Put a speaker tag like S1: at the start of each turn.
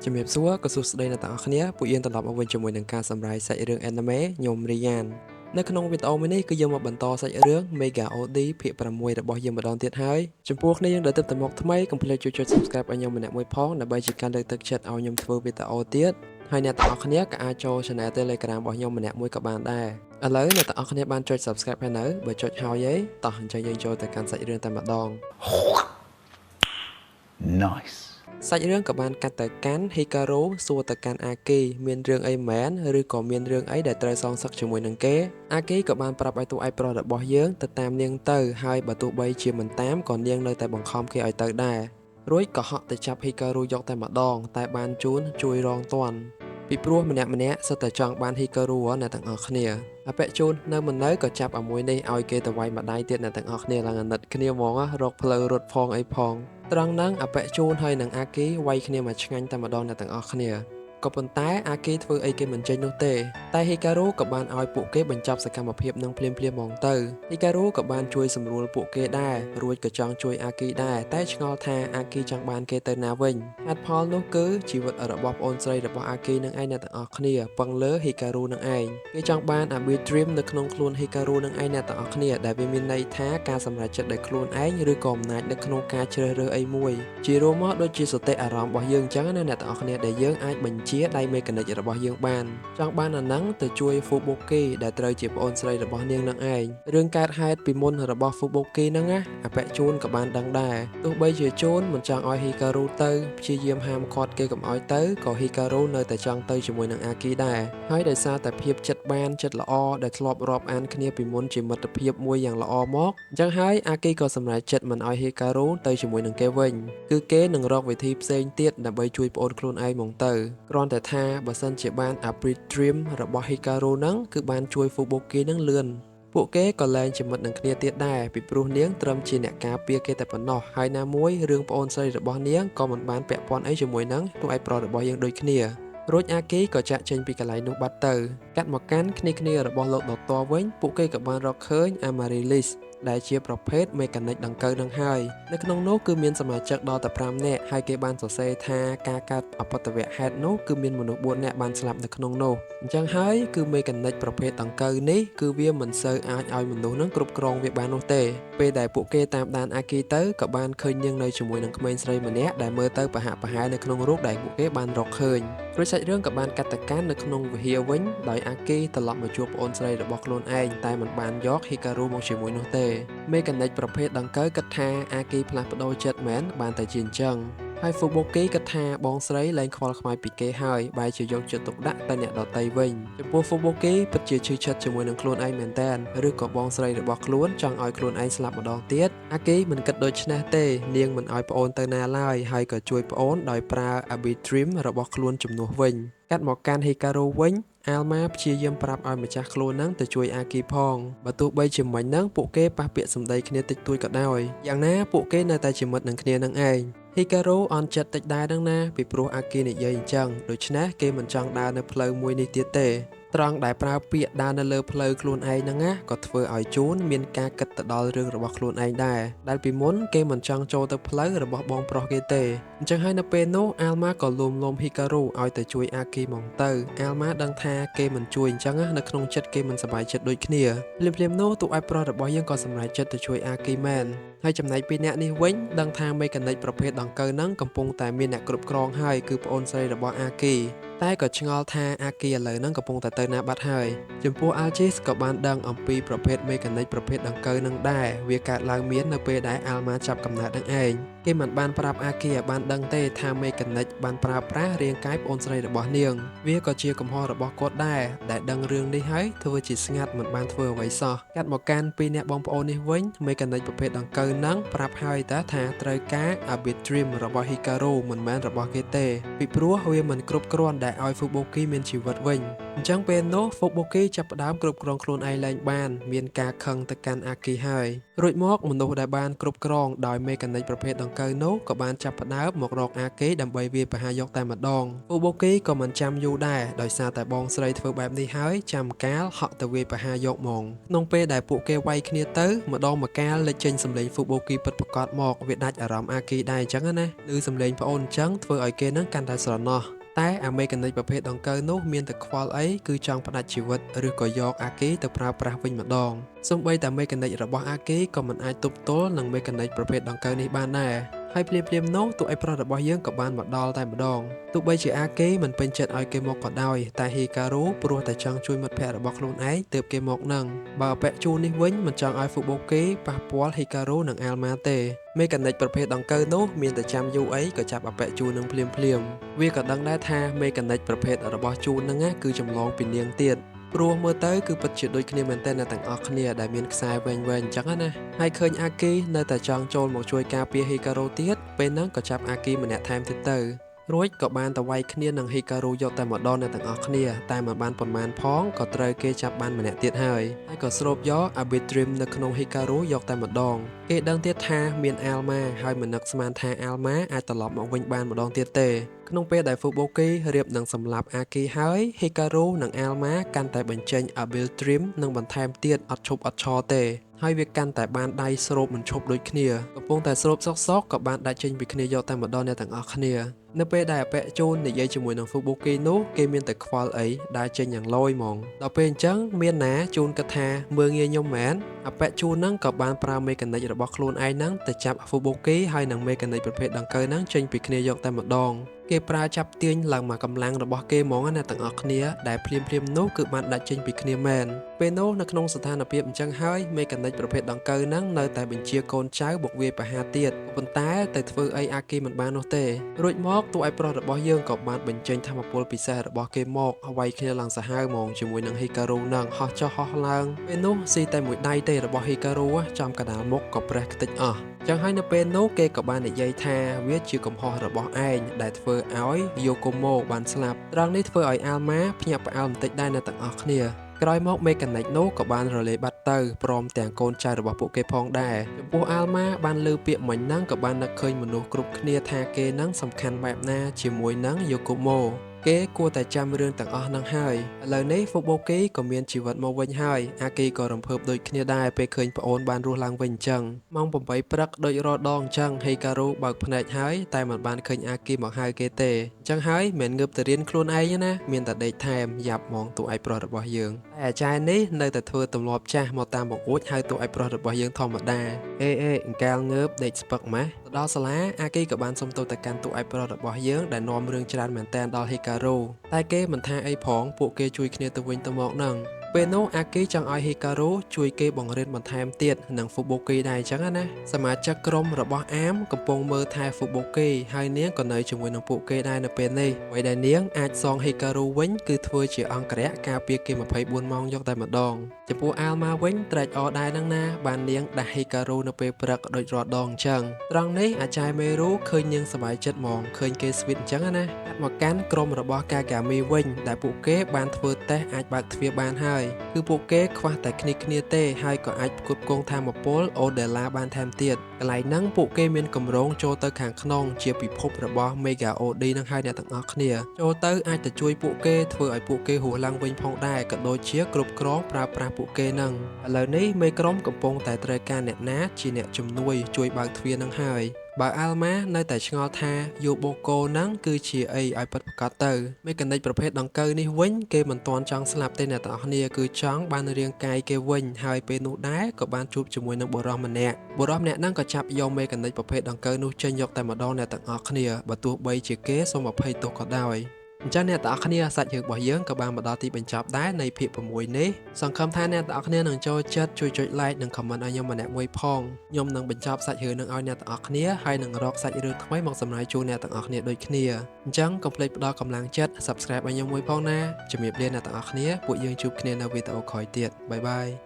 S1: ជំរាបសួរក៏សួស្តីអ្នកទាំងអស់គ្នាពួកយើងត្រឡប់មកវិញជាមួយនឹងការសម្រាយសាច់រឿង Anime ខ្ញុំរីយ៉ាននៅក្នុងវីដេអូមួយនេះគឺយើងមកបន្តសាច់រឿង Mega OD ភាគ6របស់យើងម្ដងទៀតហើយចំពោះគ្នាយើងដែលទើបតែមកថ្មីកុំភ្លេចជួយចុច Subscribe ឲ្យខ្ញុំម្នាក់មួយផងដើម្បីជាការលើកទឹកចិត្តឲ្យខ្ញុំធ្វើវីដេអូទៀតហើយអ្នកទាំងអស់គ្នាក៏អាចចូល Channel Telegram របស់ខ្ញុំម្នាក់មួយក៏បានដែរឥឡូវអ្នកទាំងអស់គ្នាបានចុច Subscribe ហើយនៅបើចុចហើយតោះអញ្ចឹងយើងចូលទៅកាន់សាច់រឿងតែម្ដង
S2: Nice
S1: សាច់រឿងក៏បានកាត់ទៅកាន់ Hikaru សួរទៅកាន់ Aki មានរឿងអីមែនឬក៏មានរឿងអីដែលត្រូវសងសឹកជាមួយនឹងគេ Aki ក៏បានប្រាប់ឲ្យតួឯកប្រុសរបស់យើងទៅតាមនាងទៅហើយបើទោះបីជាមិនតាមក៏នាងនៅតែបង្ខំគេឲ្យទៅដែររួចក៏ហក់ទៅចាប់ Hikaru យកតែម្ដងតែបានជួយរងទាន់ពីព្រោះម្នាក់សិតតែចង់បាន Hikaru អ្នកទាំងអស់គ្នាអបិជូននៅមិននៅក៏ចាប់អាមួយនេះឲ្យគេទៅវាយម្ដាយទៀតអ្នកទាំងអស់គ្នាឡើងអាណិតគ្នាហ្មងរកផ្លូវរត់ផងអីផងត្រង់ហ្នឹងអបិជូនហើយនឹងអាគីវាយគ្នាមកឆ្ងាញ់តែម្ដងអ្នកទាំងអស់គ្នាក៏ប៉ុន្តែអាគីធ្វើអីគេមិនចេញនោះទេតែ Hikaru ក៏បានឲ្យពួកគេបញ្ចប់សកម្មភាពនឹងភ្លាមហ្មងទៅ Hikaru ក៏បានជួយសម្រួលពួកគេដែររួចក៏ចង់ជួយអាគីដែរតែឆ្ងល់ថាអាគីចង់បានគេទៅណាវិញហេតុផលនោះគឺជីវិតរបស់ប្អូនស្រីរបស់អាគីនឹងឯងអ្នកទាំងអស់គ្នាពឹងលើ Hikaru នឹងឯងគេចង់បាន Abyss Dream នៅក្នុងខ្លួន Hikaru នឹងឯងអ្នកទាំងអស់គ្នាដែលវាមានន័យថាការសម្រេចចិត្តដោយខ្លួនឯងឬក៏អំណាចនៅក្នុងការជ្រើសរើសអីមួយជារួមមកដូចជាសតិអារម្មណ៍របស់យើងអញ្ចឹងណាអ្នកទាំងអស់គ្នាដែលយើងអាចបញ្ជាដៃមេកានិករបស់យើងបានចង់បានអាហ្នឹងទៅជួយ Fubuki ដែលត្រូវជាប្អូនស្រីរបស់នាងនឹងឯងរឿងកើតហេតុពីមុនរបស់ Fubuki ហ្នឹងណាអបិជូនក៏បានដឹងដែរទោះបីជាជូនមិនចង់ឲ្យ Hikaru ទៅព្យាយាមហាមឃាត់គេកុំឲ្យទៅក៏ Hikaru នៅតែចង់ទៅជាមួយនឹង Aki ដែរហើយដោយសារតែភាពចិត្តបានចិត្តល្អដែលធ្លាប់រាប់អានគ្នាពីមុនជាមិត្តភាពមួយយ៉ាងល្អមកអញ្ចឹងហើយ Aki ក៏សម្រេចចិត្តមិនឲ្យ Hikaru ទៅជាមួយនឹងគេវិញគឺគេនឹងរកវិធីផ្សេងទៀតដើម្បីជួយប្អូនខ្លួនឯងហ្មងទៅគ្រាន់តែថាបើសិនជាបាន Abyss Dream របស់ Hikaru ហ្នឹងគឺបានជួយ Fubuki ហ្នឹងលឿនពួកគេក៏លែងជាមិត្តនឹងគ្នាទៀតដែរពីព្រោះនាងត្រឹមជាអ្នកការពារគេតែប៉ុណ្ណោះហើយណាមួយរឿងប្អូនស្រីរបស់នាងក៏មិនបានពាក់ព័ន្ធអីជាមួយនឹងតួឯកប្រុសរបស់យើងដូចគ្នារួចអាគីក៏ចាក់ចេញពីកន្លែងនោះបាត់ទៅកាត់មកកាន់គ្នារបស់លោកដុតទ័រវិញពួកគេក៏បានរកឃើញ Amaryllis ដែលជាប្រភេទមេកានិកដង្កូវនឹងហើយនៅក្នុងនោះគឺមានសមាជិកដល់តែ5នាក់ហើយគេបានសរសេរថាការកើតអបតវហេតុនោះគឺមានមនុស្ស4នាក់បានស្លាប់នៅក្នុងនោះអញ្ចឹងហើយគឺមេកានិកប្រភេទដង្កូវនេះគឺវាមិនសូវអាចឲ្យមនុស្សនឹងគ្រប់គ្រងវាបាននោះទេពេលដែលពួកគេតាមដានអាគីទៅក៏បានឃើញនាងនៅជាមួយនឹងក្មេងស្រីម្នាក់ដែលមើលទៅប្រហាក់ប្រហែលនៅក្នុងរូបដែលពួកគេបានរកឃើញរួចសាច់រឿងក៏បានកាត់ទៅកាន់នៅក្នុងវិហារវិញដោយអាគីត្រឡប់មកជួបប្អូនស្រីរបស់ខ្លួនឯងតែមិនបានយក Hikaru មកជាមួយនោះទេមេកានិកប្រភេទដង្កូវគិតថាអាគីផ្លាស់ប្ដូរចិត្តមែនបានតែជាអញ្ចឹងហើយ Fubuki គិតថាបងស្រីលែងខ្វល់ខ្វាយពីគេហើយបែរជាយកចិត្តទុកដាក់ទៅអ្នកដទៃវិញចំពោះ Fubuki ពិតជាឈឺចិត្តជាមួយនឹងខ្លួនឯងមែនតើឬក៏បងស្រីរបស់ខ្លួនចង់ឲ្យខ្លួនឯងស្លាប់ម្ដងទៀតអាគីមិនគិតដូច្នេះទេនាងមិនឲ្យប្អូនទៅណាឡើយហើយក៏ជួយប្អូនដោយប្រើ Abyss Dream របស់ខ្លួនជំនួសវិញកាត់មកកាន់ Hikaru វិញអាល់ម៉ាព្យាយាមប្រាប់ឲ្យម្ចាស់ខ្លួននឹងទៅជួយអាគីផងបើទោះបីជាមិញហ្នឹងពួកគេប៉ះពាក្យសម្ដីគ្នាតិចតួចក៏ដោយយ៉ាងណាពួកគេនៅតែជាមិត្តនឹងគ្នានឹងឯង Hikaru អន់ចិត្តតិចដែរហ្នឹងណាពីព្រោះអាគីនិយាយអញ្ចឹងដូច្នេះគេមិនចង់ដើរនៅផ្លូវមួយនេះទៀតទេត្រង់ដែលប្រើពាក្យដើរនៅលើផ្លូវខ្លួនឯងហ្នឹងណាក៏ធ្វើឲ្យជូនមានការគិតទៅដល់រឿងរបស់ខ្លួនឯងដែរដែលពីមុនគេមិនចង់ចូលទៅផ្លូវរបស់បងប្រុសគេទេអញ្ចឹងហើយនៅពេលនោះអាល់ម៉ាក៏លួម Hikaru ឲ្យទៅជួយអាគីមកទៅអាល់ម៉ាដឹងថាគេមិនជួយអញ្ចឹងនៅក្នុងចិត្តគេមិនសប្បាយចិត្តដូចគ្នាភ្លាមនោះតួឯកប្រុសរបស់យើងក៏សម្រេចចិត្តទៅជួយអាគីមែនហើយចំណែកពីអ្នកនេះវិញដឹងថាមេកានិកប្រភេទដង្កូវហ្នឹងកំពុងតែមានអ្នកគ្រប់គ្រងហើយគឺប្អូនស្រីរបស់អាគីតែក៏ឆ្ងល់ថាអាគីឥឡូវហ្នឹងកំពុងតែទៅណាបាត់ហើយចំពោះ Algis ក៏បានដឹងអំពីប្រភេទមេកានិកប្រភេទដង្កូវនឹងដែរវាកើតឡើងមាននៅពេលដែល Alma ចាប់កំណើតនឹងឯងគេមិនបានប្រាប់អាគីឲ្យបានដឹងទេថាមេកានិកបានប្រើប្រាស់រាងកាយប្អូនស្រីរបស់នាងវាក៏ជាកំហុសរបស់គាត់ដែរដែលដឹងរឿងនេះហើយធ្វើជាស្ងាត់មិនបានធ្វើអ្វីសោះកាត់មកកាន់ពីអ្នកបងប្អូននេះវិញមេកានិកប្រភេទដង្កូវហ្នឹងប្រាប់ហើយតើថាត្រូវការ Abyss Dream របស់ Hikaru មិនមែនរបស់គេទេពីព្រោះវាមិនគ្រប់គ្រាន់ដែលឲ្យ Fubuki មានជីវិតវិញ អញ្ចឹងពេលនោះ Fubuki ចាប់ផ្ដើមគ្រប់គ្រងខ្លួនឯងឡើងបានមានការខឹងទៅកាន់ Aki ហើយរួចមកមនុស្សដែលបានគ្រប់គ្រងដោយមេកានិកប្រភេទដង្កូវនោះក៏បានចាប់ផ្ដើមមករក Aki ដើម្បីវាយប្រហារយកតែម្ដង Fubuki ក៏មិនចាំយូរដែរដោយសារតែបងស្រីធ្វើបែបនេះហើយចាំកាលហក់ទៅវាយប្រហារយកហ្មងក្នុងពេលដែលពួកគេវាយគ្នាទៅម្ដងម្កាលលេចចេញសម្លេង Fubuki ពិតប្រាកដមកវាដាច់អារម្មណ៍ Aki ដែរអញ្ចឹងណាឮសម្លេងប្អូនអញ្ចឹងធ្វើឲ្យគេនឹងកាន់តែស្រណោះតែអាមេកានិកប្រភេទដង្កូវនោះមានតែខ្វល់អីគឺចង់ផ្ដាច់ជីវិតឬក៏យកអាគីទៅប្រើប្រាស់វិញម្ដងសូម្បីតែមេកានិករបស់អាគីក៏មិនអាចទប់ទល់នឹងមេកានិកប្រភេទដង្កូវនេះបានដែរហើយភ្លាមៗនោះទូអេប្រុសរបស់យើងក៏បានមកដល់តែម្ដងទោះបីជាអាគីមិនពេញចិត្តឲ្យគេមកក៏ដោយតែហីការូព្រោះតែចង់ជួយមិត្តភក្តិរបស់ខ្លួនឯងទើបគេមកនឹងបើអពែជូននេះវិញមិនចង់ឲ្យ Fubuki ប៉ះពាល់ហីការូនិងអាល់ម៉ាទេមេកានិកប្រភេទដង្កូវនោះមានតែចាំយូរអីក៏ចាប់អពែជូននឹងភ្លាមវាក៏ដឹងដែរថាមេកានិកប្រភេទរបស់ជូនហ្នឹងគឺចម្លងពីនាងទៀតព្រោះមើលទៅគឺពិតជាដូចគ្នាមែនទែនទាំងអស់គ្នាដែលមានខ្សែវែងៗអញ្ចឹងណាហើយឃើញអាគីនៅតែចង់ចូលមកជួយការពារហីការូទៀតពេលហ្នឹងក៏ចាប់អាគីម្នាក់ថែមទៀតទៅរួចក៏បានទៅវាយគ្នានឹងហីការូយកតែម្ដងអ្នកទាំងអស់គ្នាតែមិនបានប៉ុន្មានផងក៏ត្រូវគេចាប់បានម្នាក់ទៀតហើយក៏ស្រូបយកអាប៊ីទ្រីមនៅក្នុងហីការូយកតែម្ដងគេដឹងទៀតថាមានអាល់ម៉ាហើយមិននឹកស្មានថាអាល់ម៉ាអាចត្រឡប់មកវិញបានម្ដងទៀតទេក្នុងពេលដែល Fubuki រៀបនឹងសម្លាប់អាគីហើយហីការូនិងអាល់ម៉ាកាន់តែបញ្ចេញអាប៊ីទ្រីមនិងបន្ថែមទៀតអត់ឈប់អត់ឈរទេហើយវាកាន់តែបានដៃស្រូបមិនឈប់ដូចគ្នាកំពុងតែស្រូបសក់ក៏បានដាច់ចេញពីគ្នាយកតែម្ដងអ្នកទាំងអស់គ្នានៅពេលដែលអពែជូននិយាយជាមួយនឹង Fubuki នោះគេមានតែខ្វល់អីដែលចេញយ៉ាងលយហ្មងដល់ពេលអញ្ចឹងមានណាជូនគិតថាមើងងាយខ្ញុំមែនអពែជូនហ្នឹងក៏បានប្រើមេកានិករបស់ខ្លួនឯងហ្នឹងទៅចាប់ Fubuki ហើយនឹងមេកានិកប្រភេទដង្កូវហ្នឹងចេញពីគ្នាយកតែម្ដងគេប្រើចាប់ទាញឡើងមកកម្លាំងរបស់គេហ្មងណាទាំងអស់គ្នាដែលភ្លាមនោះគឺបានដាច់ចេញពីគ្នាមែនពេលនោះនៅក្នុងស្ថានភាពអញ្ចឹងហើយមេកានិកប្រភេទដង្កូវហ្នឹងនៅតែបញ្ជាកូនចៅបុកវាយប្រហារទៀតប៉ុន្តែទៅធ្វើអីអាគីមិនបាននោះទេរួចមកតួឯប្រុសរបស់យើងក៏បានបញ្ចេញធម្មពលពិសេសរបស់គេមកវាយគ្នាឡើងសាហាវហ្មងជាមួយនឹងហីការូហ្នឹងហោះចុះហោះឡើងពេលនោះស៊ីតែមួយដៃទេរបស់ហីការូចំកណ្ដាលមុខក៏ប្រេះខ្ទេចអស់ចឹងហើយនៅពេលនោះគេក៏បាននិយាយថាវាជាកំហុសរបស់ឯងដែលធ្វើឲ្យយូកូម៉ូបានស្លាប់ត្រង់នេះធ្វើឲ្យអាល់ម៉ាភ្ញាក់ផ្អើលបន្តិចដែរនៅទាំងអស់គ្នាក្រោយមកមេកានិកនោះក៏បានរលាយបាត់ទៅព្រមទាំងកូនចៅរបស់ពួកគេផងដែរចំពោះអាល់ម៉ាបានលើពាក្យមិញហ្នឹងក៏បាននឹកឃើញមនុស្សគ្រប់គ្នាថាគេនឹងសំខាន់បែបណាជាមួយនឹងយូកូម៉ូគេគួរតែចាំរឿងទាំងអស់ហ្នឹងហើយឥឡូវនេះ Fubuki ក៏មានជីវិតមកវិញហើយអាគីក៏រំភើបដូចគ្នាដែរពេលឃើញប្អូនបានរស់ឡើងវិញអញ្ចឹងម៉ោង8ព្រឹកដូចរាល់ដងអញ្ចឹងហេការូបើកភ្នែកហើយតែមិនបានឃើញអាគីមកហៅគេទេអញ្ចឹងហើយមិនងើបទៅរៀនខ្លួនឯងណាមានតែដេកថែមយ៉ាប់ហ្មងតួឯកប្រុសរបស់យើងតែអាចារ្យនេះនៅតែធ្វើទម្លាប់ចាស់មកតាមបង្អួចហៅតួឯកប្រុសរបស់យើងធម្មតាអេអង្កាលងើបដេកស្ពឹកម៉េះទៅដល់សាលាអាគីក៏បានសុំទោសទៅកាន់តួឯកប្រុសរបស់យើងដែលនាំរឿងច្រើនមែនតែនដល់ហេការូតែគេមិនថាអីផងពួកគេជួយគ្នាទៅវិញទៅមកហ្នឹងពេលនោះអាគីចង់ឲ្យហីការូជួយគេបង្រៀនបន្ថែមទៀតនឹង Fubuki ដែរអញ្ចឹងណាសមាជិកក្រុមរបស់អាមកំពុងមើលថែ Fubuki ហើយនាងក៏នៅជាមួយនឹងពួកគេដែរនៅពេលនេះអ្វីដែលនាងអាចសងហីការូវិញគឺធ្វើជាអង្គរៈការពារគេ24ម៉ោងយកតែម្ដងចំពោះអាល់ម៉ាវិញត្រេកអរដែរនឹងណាបាននាងដាស់ហីការូនៅពេលព្រឹកដូចរាល់ដងអញ្ចឹងត្រង់នេះអាចារ្យមេរូឃើញនាងសប្បាយចិត្តហ្មងឃើញគេស្វីតអញ្ចឹងណាមកកាន់ក្រុមរបស់កាកាមីវិញដែលពួកគេបានធ្វើតេស្តអាចបើកទ្វារបានហើយគឺពួកគេខ្វះតែគ្នាទេហើយក៏អាចផ្គត់ផ្គង់ថាមពលអូដេឡាបានថែមទៀតកន្លែងហ្នឹងពួកគេមានកម្រងចូលទៅខាងក្នុងជាពិភពរបស់ Mega OD នឹងហើយអ្នកទាំងអស់គ្នាចូលទៅអាចទៅជួយពួកគេធ្វើឲ្យពួកគេរស់ឡើងវិញផងដែរក៏ដូចជាគ្រប់គ្រងប្រើប្រាស់ពួកគេនឹងឥឡូវនេះមេក្រុមកំពុងតែត្រូវការអ្នកណាជាអ្នកជំនួយជួយបើកទ្វារនឹងហើយបើអាល់ម៉ានៅតែឆ្ងល់ថាយូបូកូហ្នឹងគឺជាអីឲ្យពិតប្រាកដទៅមេកានិកប្រភេទដង្កូវនេះវិញគេមិនទាន់ចង់ស្លាប់ទេអ្នកទាំងអស់គ្នាគឺចង់បានរាងកាយគេវិញហើយពេលនោះដែរក៏បានជួបជាមួយនឹងបុរសម្នាក់ហ្នឹងក៏ចាប់យកមេកានិកប្រភេទដង្កូវនោះចេញយកតែម្ដងអ្នកទាំងអស់គ្នាបើទោះបីជាគេសូមអភ័យទោសក៏ដោយអញ្ចឹងអ្នកទាំងអស់គ្នាសាច់រឿងរបស់យើងក៏បានមកដល់ទីបញ្ចប់ដែរនៃភាគ6នេះសង្ឃឹមថាអ្នកទាំងអស់គ្នានឹងចូលចិត្តជួយចុច like និង comment ឲ្យខ្ញុំម្នាក់មួយផងខ្ញុំនឹងបញ្ចប់សាច់រឿងនឹងឲ្យអ្នកទាំងអស់គ្នាហើយនឹងរកសាច់រឿងថ្មីមកសម្រាប់ជូនអ្នកទាំងអស់គ្នាដូចគ្នាអញ្ចឹងកុំភ្លេចផ្ដល់កម្លាំងចិត្ត subscribe ឲ្យខ្ញុំមួយផងណាជំរាបលាអ្នកទាំងអស់គ្នាពួកយើងជួបគ្នានៅវីដេអូក្រោយទៀតបាយបាយ